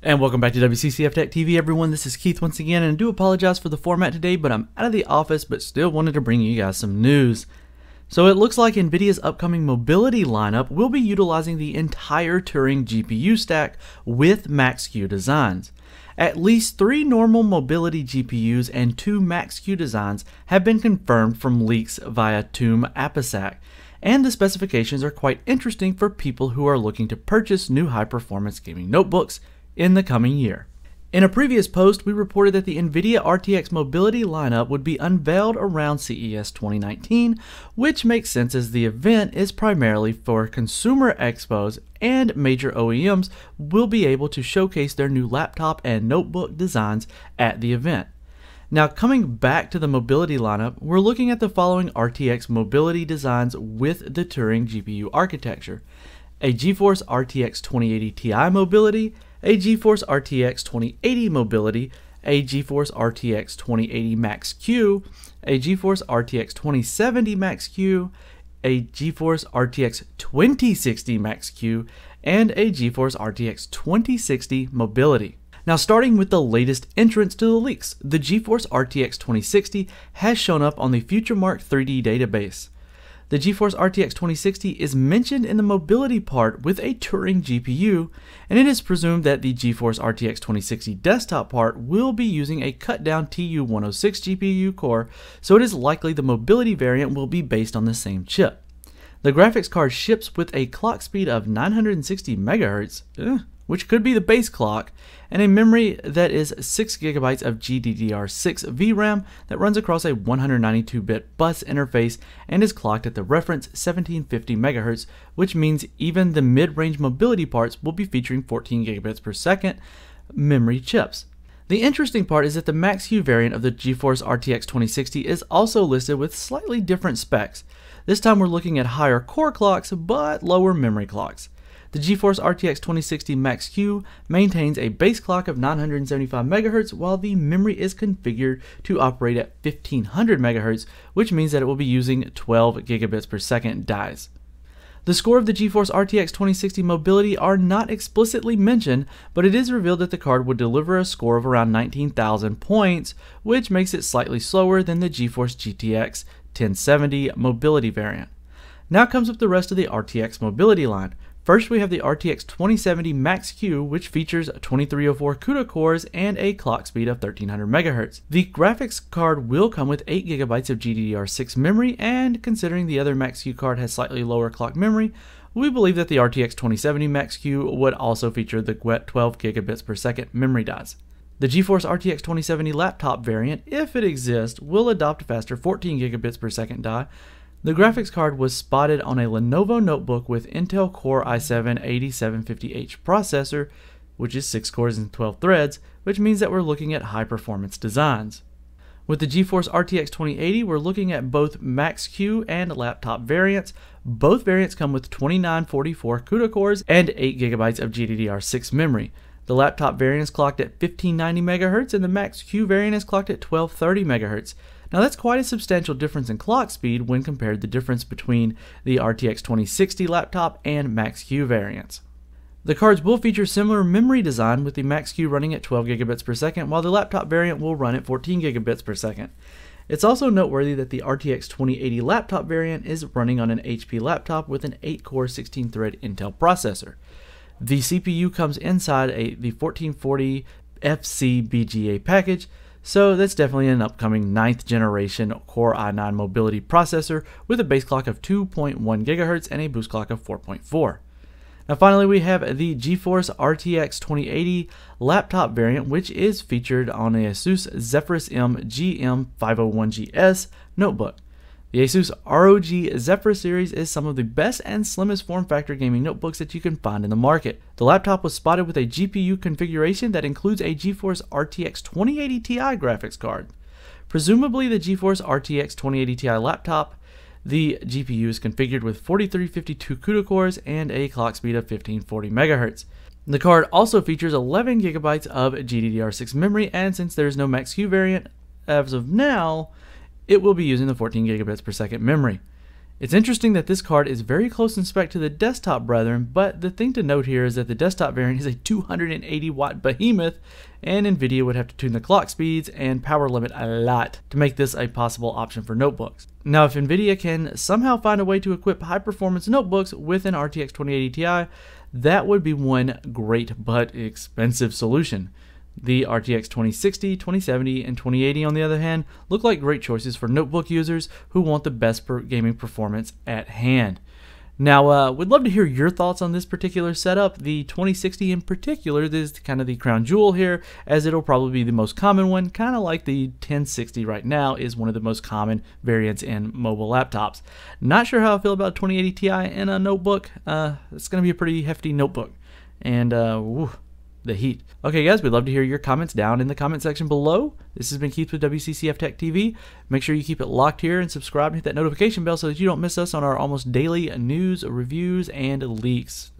And welcome back to WCCF Tech TV, everyone. This is Keith once again, and I do apologize for the format today, but I'm out of the office, but still wanted to bring you guys some news. So it looks like NVIDIA's upcoming Mobility Lineup will be utilizing the entire Turing GPU stack with Max-Q designs. At least 3 normal Mobility GPUs and 2 Max-Q designs have been confirmed from leaks via Turing GPU, and the specifications are quite interesting for people who are looking to purchase new high-performance gaming notebooks in the coming year. In a previous post, we reported that the NVIDIA RTX Mobility Lineup would be unveiled around CES 2019, which makes sense as the event is primarily for consumer expos and major OEMs will be able to showcase their new laptop and notebook designs at the event. Now, coming back to the Mobility Lineup, we're looking at the following RTX Mobility designs with the Turing GPU architecture: a GeForce RTX 2080Ti Mobility, a GeForce RTX 2080 Mobility, a GeForce RTX 2080 Max-Q, a GeForce RTX 2070 Max-Q, a GeForce RTX 2060 Max-Q, and a GeForce RTX 2060 Mobility. Now, starting with the latest entrance to the leaks, the GeForce RTX 2060 has shown up on the FutureMark 3D database. The GeForce RTX 2060 is mentioned in the mobility part with a Turing GPU, and it is presumed that the GeForce RTX 2060 desktop part will be using a cut-down TU106 GPU core, so it is likely the mobility variant will be based on the same chip. The graphics card ships with a clock speed of 960 MHz, which could be the base clock, and a memory that is 6GB of GDDR6 VRAM that runs across a 192-bit bus interface and is clocked at the reference 1750 MHz, which means even the mid-range mobility parts will be featuring 14 gigabits per second memory chips. The interesting part is that the Max-Q variant of the GeForce RTX 2060 is also listed with slightly different specs. This time we're looking at higher core clocks but lower memory clocks. The GeForce RTX 2060 Max-Q maintains a base clock of 975 MHz, while the memory is configured to operate at 1500 MHz, which means that it will be using 12 gigabits per second dies. The score of the GeForce RTX 2060 Mobility are not explicitly mentioned, but it is revealed that the card would deliver a score of around 19,000 points, which makes it slightly slower than the GeForce GTX 1070 Mobility variant. Now comes up the rest of the RTX Mobility line. First, we have the RTX 2070 Max-Q, which features 2304 CUDA cores and a clock speed of 1300 MHz. The graphics card will come with 8GB of GDDR6 memory, and considering the other Max-Q card has slightly lower clock memory, we believe that the RTX 2070 Max-Q would also feature the 12 gigabits per second memory dies. The GeForce RTX 2070 laptop variant, if it exists, will adopt a faster 14 gigabits per second die. The graphics card was spotted on a Lenovo notebook with Intel Core i7-8750H processor, which is 6 cores and 12 threads, which means that we're looking at high performance designs. With the GeForce RTX 2080, we're looking at both Max-Q and laptop variants. Both variants come with 2944 CUDA cores and 8GB of GDDR6 memory. The laptop variant is clocked at 1590 MHz and the Max-Q variant is clocked at 1230 MHz. Now that's quite a substantial difference in clock speed when compared to the difference between the RTX 2060 laptop and Max-Q variants. The cards will feature similar memory design, with the Max-Q running at 12 gigabits per second, while the laptop variant will run at 14 gigabits per second. It's also noteworthy that the RTX 2080 laptop variant is running on an HP laptop with an 8-core 16-thread Intel processor. The CPU comes inside the 1440 FC BGA package, so that's definitely an upcoming 9th generation Core i9 mobility processor with a base clock of 2.1 GHz and a boost clock of 4.4. Now finally, we have the GeForce RTX 2080 laptop variant, which is featured on a Asus Zephyrus M GM501GS notebook. The Asus ROG Zephyrus series is some of the best and slimmest form factor gaming notebooks that you can find in the market. The laptop was spotted with a GPU configuration that includes a GeForce RTX 2080Ti graphics card. Presumably the GeForce RTX 2080Ti laptop, the GPU is configured with 4352 CUDA cores and a clock speed of 1540 MHz. The card also features 11 GB of GDDR6 memory, and since there is no Max-Q variant as of now, it will be using the 14 gigabits per second memory. It's interesting that this card is very close in spec to the desktop brethren, but the thing to note here is that the desktop variant is a 280 watt behemoth, and NVIDIA would have to tune the clock speeds and power limit a lot to make this a possible option for notebooks. Now, if NVIDIA can somehow find a way to equip high performance notebooks with an RTX 2080 Ti, that would be one great but expensive solution. The RTX 2060, 2070, and 2080, on the other hand, look like great choices for notebook users who want the best gaming performance at hand. Now, we'd love to hear your thoughts on this particular setup. The 2060 in particular is kind of the crown jewel here, as it'll probably be the most common one, kind of like the 1060 right now is one of the most common variants in mobile laptops. Not sure how I feel about 2080 Ti in a notebook. It's going to be a pretty hefty notebook, and the heat. Okay guys, we'd love to hear your comments down in the comment section below. This has been Keith with WCCF Tech TV. Make sure you keep it locked here and subscribe and hit that notification bell so that you don't miss us on our almost daily news, reviews, and leaks.